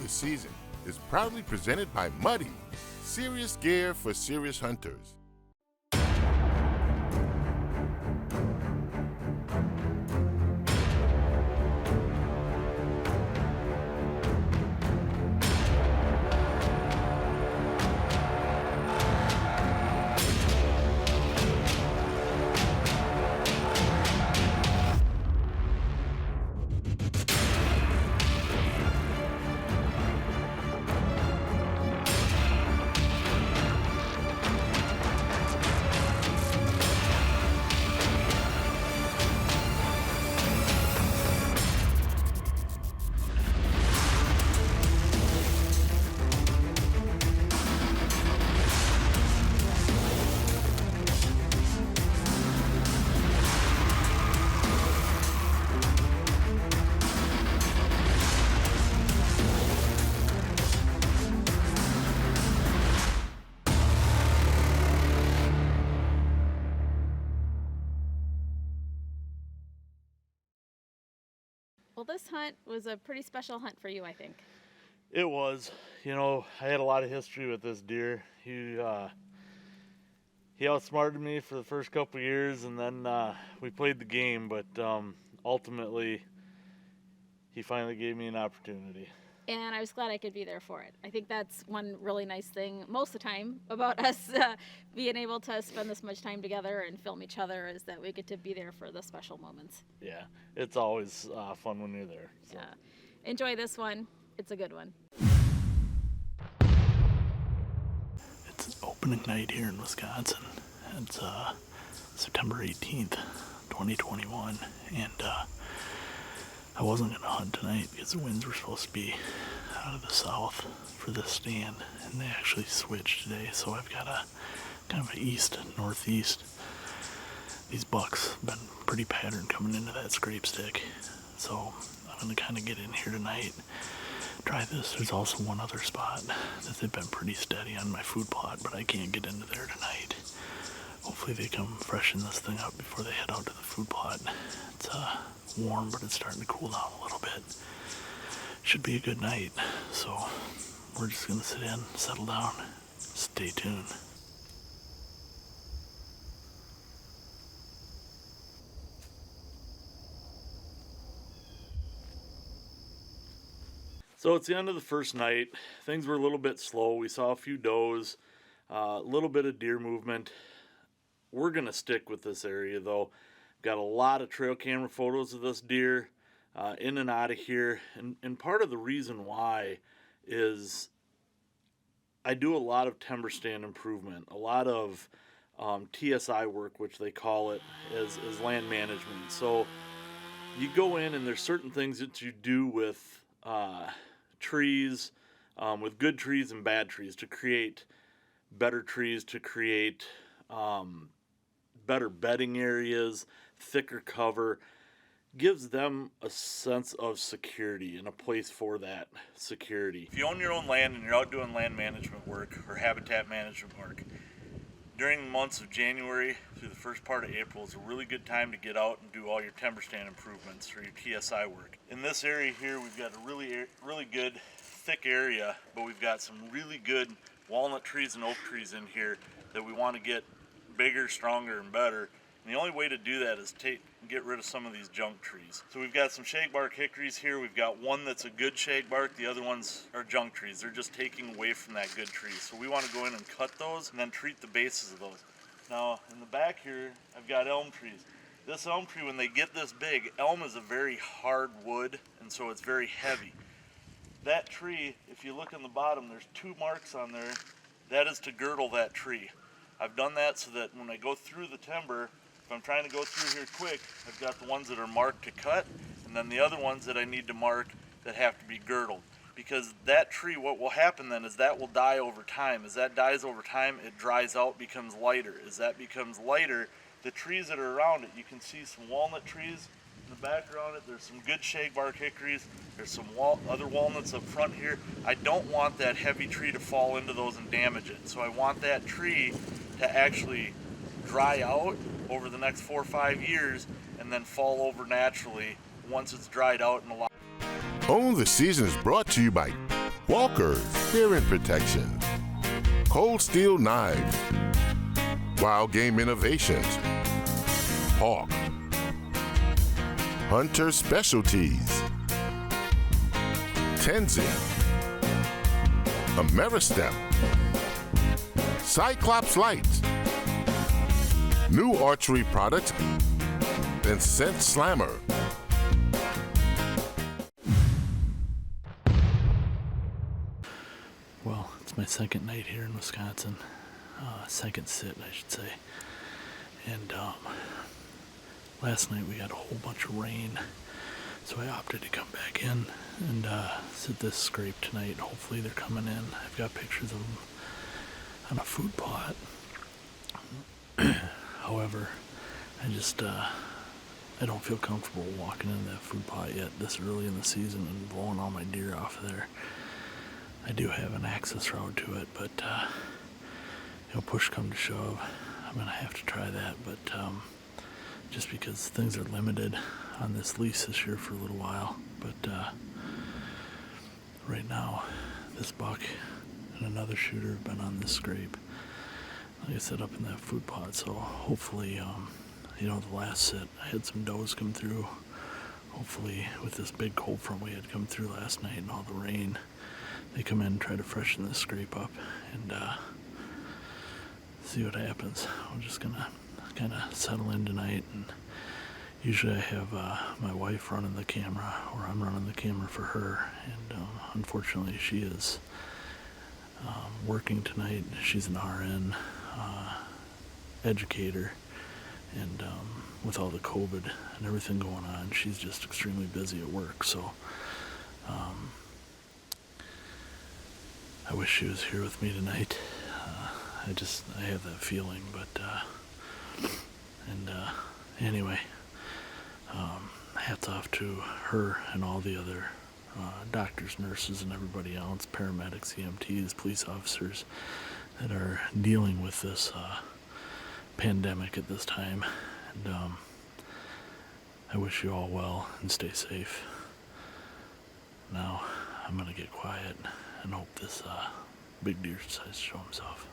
the Season is proudly presented by Muddy, serious gear for serious hunters. Well, this hunt was a pretty special hunt for you, I think. It was. You know, I had a lot of history with this deer. He outsmarted me for the first couple of years, and then we played the game, but ultimately he finally gave me an opportunity. And I was glad I could be there for it. I think that's one really nice thing most of the time about us being able to spend this much time together and film each other, is that we get to be there for the special moments. Yeah, it's always fun when you're there. So. Yeah. Enjoy this one. It's a good one. It's opening night here in Wisconsin. It's September 18th, 2021, and I wasn't going to hunt tonight because the winds were supposed to be out of the south for this stand, and they actually switched today, so I've got a kind of an east, northeast. These bucks have been pretty patterned coming into that scrape stick, so I'm going to kind of get in here tonight, try this. There's also one other spot that they've been pretty steady on my food plot, but I can't get into there tonight. Hopefully they come freshen this thing up before they head out to the food plot. It's warm, but it's starting to cool down a little bit. Should be a good night, so we're just gonna sit in, settle down, stay tuned. So it's the end of the first night. Things were a little bit slow. We saw a few does, a little bit of deer movement. We're going to stick with this area, though. Got a lot of trail camera photos of this deer in and out of here. And part of the reason why is I do a lot of timber stand improvement, a lot of TSI work, which they call it, as land management. So you go in and there's certain things that you do with trees, with good trees and bad trees, to create better trees, to create better bedding areas, thicker cover, gives them a sense of security and a place for that security. If you own your own land and you're out doing land management work or habitat management work, during the months of January through the first part of April is a really good time to get out and do all your timber stand improvements or your TSI work. In this area here, we've got a really good thick area, but we've got some really good walnut trees and oak trees in here that we want to get bigger, stronger, and better. And the only way to do that is get rid of some of these junk trees. So we've got some shagbark hickories here. We've got one that's a good shagbark. The other ones are junk trees. They're just taking away from that good tree. So we want to go in and cut those and then treat the bases of those. Now in the back here, I've got elm trees. This elm tree, when they get this big, elm is a very hard wood, and so it's very heavy. That tree, if you look on the bottom, there's 2 marks on there. That is to girdle that tree. I've done that so that when I go through the timber, if I'm trying to go through here quick, I've got the ones that are marked to cut, and then the other ones that I need to mark that have to be girdled. Because that tree, what will happen then is that will die over time. As that dies over time, it dries out, becomes lighter. As that becomes lighter, the trees that are around it, you can see some walnut trees in the background. There's some good shagbark hickories. There's some other walnuts up front here. I don't want that heavy tree to fall into those and damage it. So I want that tree to actually dry out over the next 4 or 5 years and then fall over naturally once it's dried out and a lot. Own the Season is brought to you by Walkers, hearing protection. Cold Steel Knives. Wild Game Innovations. Hawk. Hunter Specialties. Tenzin. Ameristep. Cyclops Lights. New archery products and Scent Slammer. Well, it's my second night here in Wisconsin. Second sit, I should say. And last night we got a whole bunch of rain, so I opted to come back in and sit this scrape tonight. Hopefully they're coming in. I've got pictures of them on a food plot. However, I don't feel comfortable walking into that food plot yet this early in the season and blowing all my deer off of there. I do have an access route to it, but push come to shove, I'm gonna have to try that. But just because things are limited on this lease this year for a little while. But right now, this buck and another shooter have been on this scrape. Like I said, up in that food plot. So hopefully, the last sit, I had some does come through. Hopefully, with this big cold front we had come through last night and all the rain, they come in and try to freshen this scrape up and see what happens. We're just gonna kind of settle in tonight, and usually I have my wife running the camera, or I'm running the camera for her, and unfortunately she is working tonight. She's an RN educator, and with all the COVID and everything going on, she's just extremely busy at work. So I wish she was here with me tonight. I have that feeling, but anyway, hats off to her and all the other doctors, nurses, and everybody else, paramedics, EMTs, police officers that are dealing with this pandemic at this time. And I wish you all well and stay safe. Now I'm gonna get quiet and hope this big deer decides to show himself.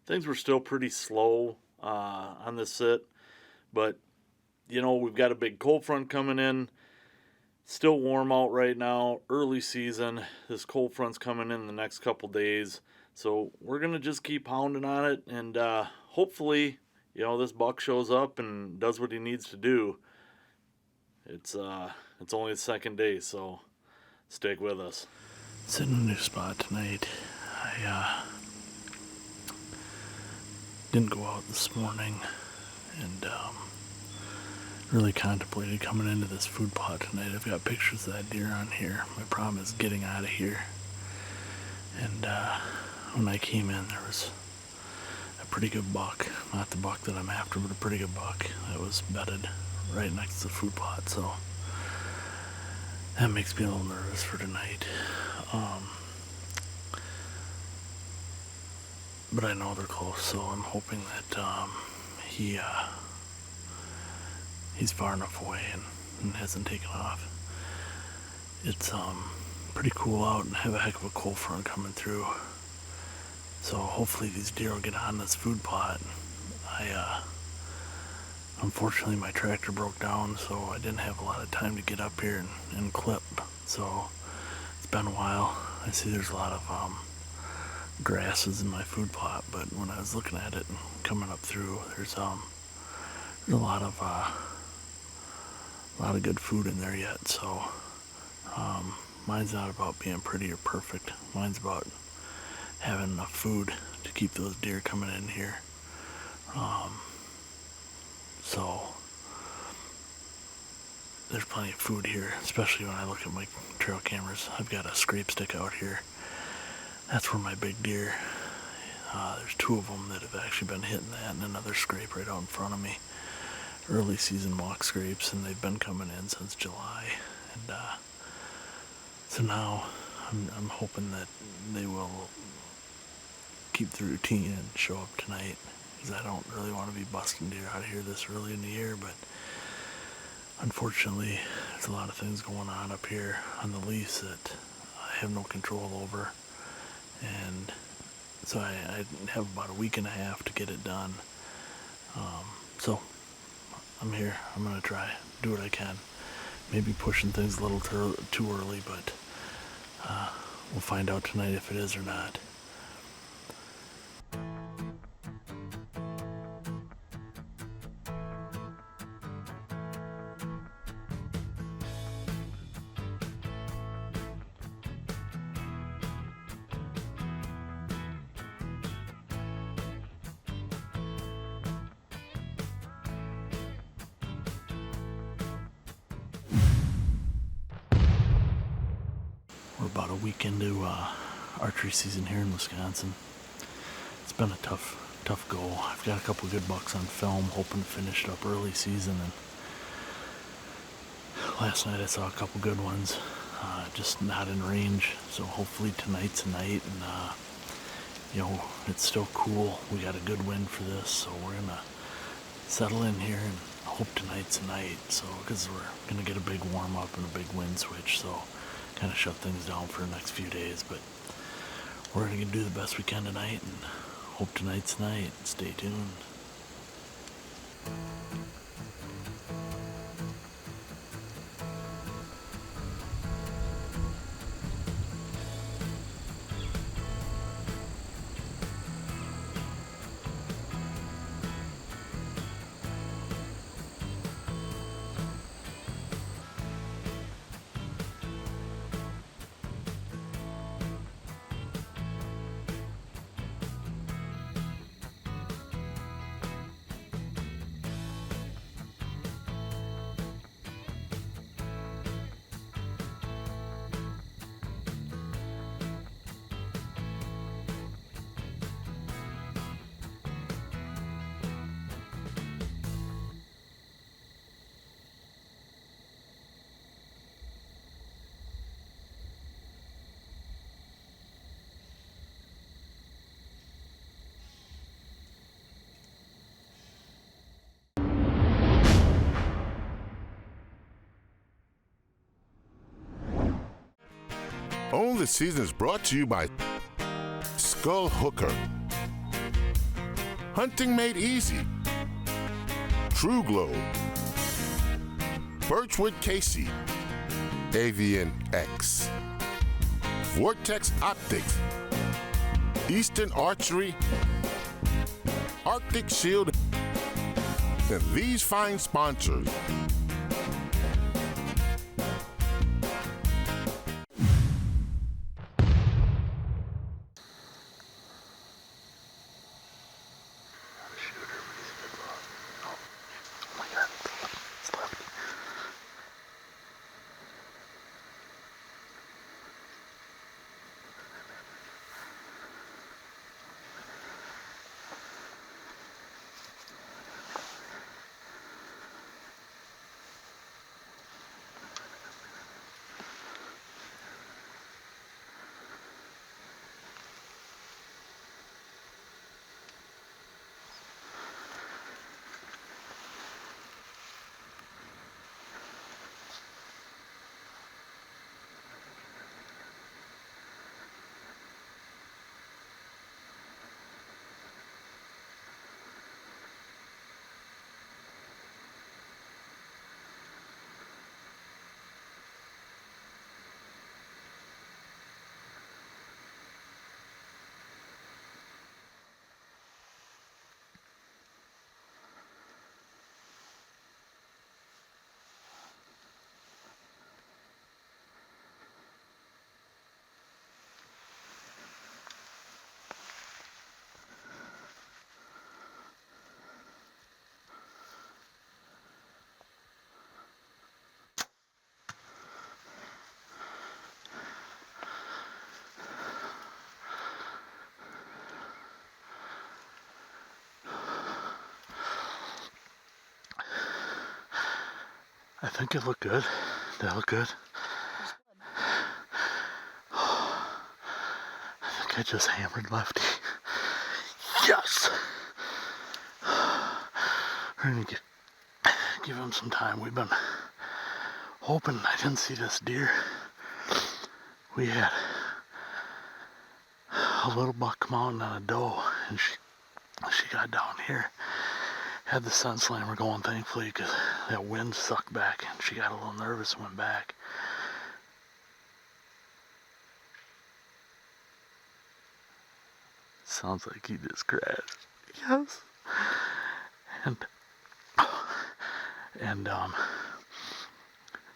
Things were still pretty slow on this sit. But, we've got a big cold front coming in. Still warm out right now, early season. This cold front's coming in the next couple days. So we're going to just keep pounding on it. And hopefully, this buck shows up and does what he needs to do. It's only the second day, so stick with us. Sitting in a new spot tonight. I didn't go out this morning and really contemplated coming into this food plot tonight. I've got pictures of that deer on here. My problem is getting out of here. And when I came in, there was a pretty good buck. Not the buck that I'm after, but a pretty good buck that was bedded right next to the food plot. So that makes me a little nervous for tonight. But I know they're close, so I'm hoping that he's far enough away and hasn't taken off. It's pretty cool out and have a heck of a cold front coming through. So hopefully these deer will get on this food plot. Unfortunately my tractor broke down, so I didn't have a lot of time to get up here and clip. So it's been a while. I see there's a lot of grasses in my food plot, but when I was looking at it and coming up through, there's a lot of good food in there yet. So mine's not about being pretty or perfect. Mine's about having enough food to keep those deer coming in here. So there's plenty of food here, especially when I look at my trail cameras. I've got a scrape stick out here. That's where my big deer, there's two of them that have actually been hitting that, and another scrape right out in front of me. Early season mock scrapes, and they've been coming in since July. And so now I'm hoping that they will keep the routine and show up tonight, because I don't really want to be busting deer out of here this early in the year. But unfortunately, there's a lot of things going on up here on the lease that I have no control over. And so I have about a week and a half to get it done. So I'm here. I'm going to try, do what I can. Maybe pushing things a little too early, but we'll find out tonight if it is or not. We're about a week into archery season here in Wisconsin. It's been a tough go. I've got a couple good bucks on film, hoping to finish it up early season. And last night I saw a couple good ones, just not in range. So hopefully tonight's a night, and it's still cool. We got a good wind for this, so we're gonna settle in here and hope tonight's a night. So because we're gonna get a big warm up and a big wind switch, so kind of shut things down for the next few days. But we're going to do the best we can tonight and hope tonight's night. Stay tuned. Own the Season is brought to you by Skull Hooker. Hunting Made Easy, True Glow, Birchwood Casey, Avian X, Vortex Optics, Eastern Archery, Arctic Shield, and these fine sponsors. I think it looked good. Did it look good? I think I just hammered Lefty. Yes! We're gonna give him some time. We've been hoping. I didn't see this deer. We had a little buck come out and then a doe, and she got down here. Had the sun slammer going, thankfully, because that wind sucked back and she got a little nervous and went back. Sounds like he just crashed. Yes. And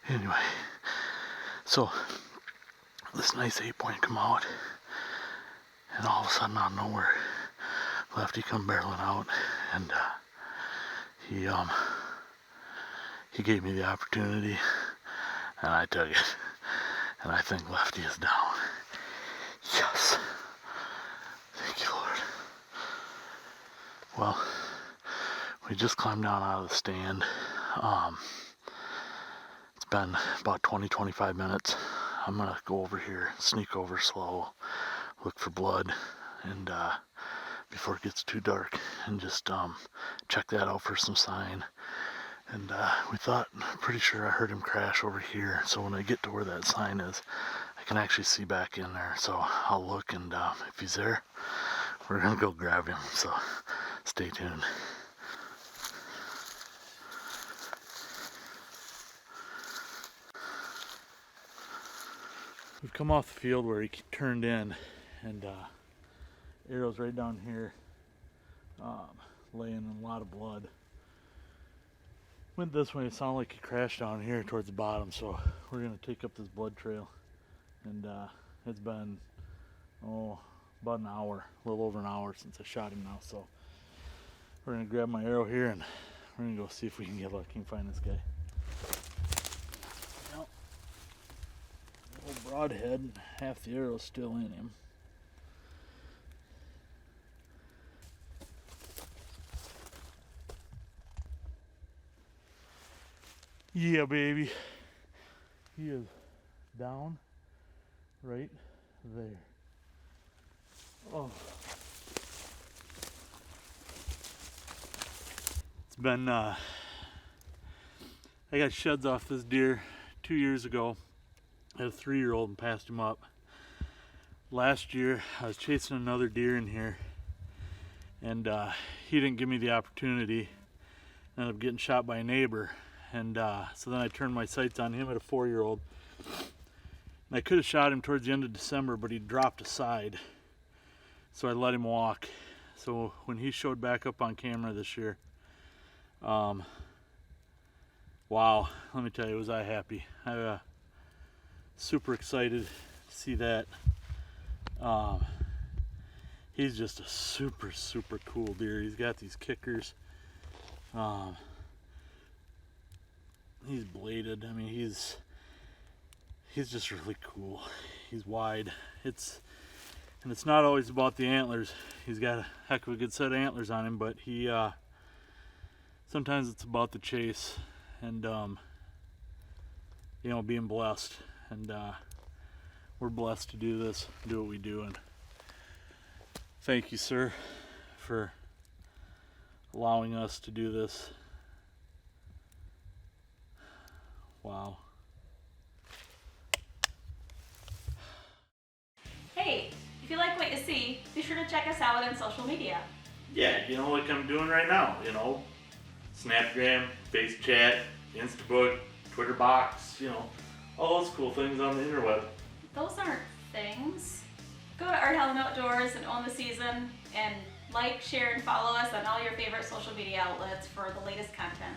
anyway, so this nice 8-point come out, and all of a sudden out of nowhere, Lefty come barreling out, and he gave me the opportunity, and I took it, and I think Lefty is down. Yes. Thank you, Lord. Well, we just climbed down out of the stand. It's been about 20-25 minutes. I'm gonna go over here, sneak over slow, look for blood, and before it gets too dark, and just check that out for some sign. And pretty sure I heard him crash over here, so when I get to where that sign is, I can actually see back in there. So I'll look, and if he's there, we're gonna go grab him, so stay tuned. We've come off the field where he turned in, and arrow's right down here, laying in a lot of blood. Went this way, it sounded like he crashed down here towards the bottom, so we're gonna take up this blood trail. And it's been about an hour, a little over an hour since I shot him now, so we're gonna grab my arrow here and we're gonna go see if we can get lucky and find this guy. Well, old broadhead, half the arrow's still in him. Yeah, baby. He is down right there. Oh. It's been, I got sheds off this deer 2 years ago. I had a 3-year-old and passed him up. Last year, I was chasing another deer in here, and he didn't give me the opportunity. Ended up getting shot by a neighbor, and so then I turned my sights on him at a 4-year-old. And I could have shot him towards the end of December, but he dropped aside, so I let him walk. So when he showed back up on camera this year, wow, let me tell you, was I happy. I super excited to see that. He's just a super cool deer. He's got these kickers. He's bladed. I mean, he's just really cool. He's wide. It's not always about the antlers. He's got a heck of a good set of antlers on him, but he sometimes it's about the chase and you know, being blessed. And we're blessed to do this, do what we do. And thank you, sir, for allowing us to do this. Wow. Hey, if you like what you see, be sure to check us out on social media. Yeah, you know, like I'm doing right now, you know, Snapgram, Face Chat, Instabook, Twitter Box, you know, all those cool things on the interweb. Those aren't things. Go to Art Helin Outdoors and own the season, and like, share, and follow us on all your favorite social media outlets for the latest content.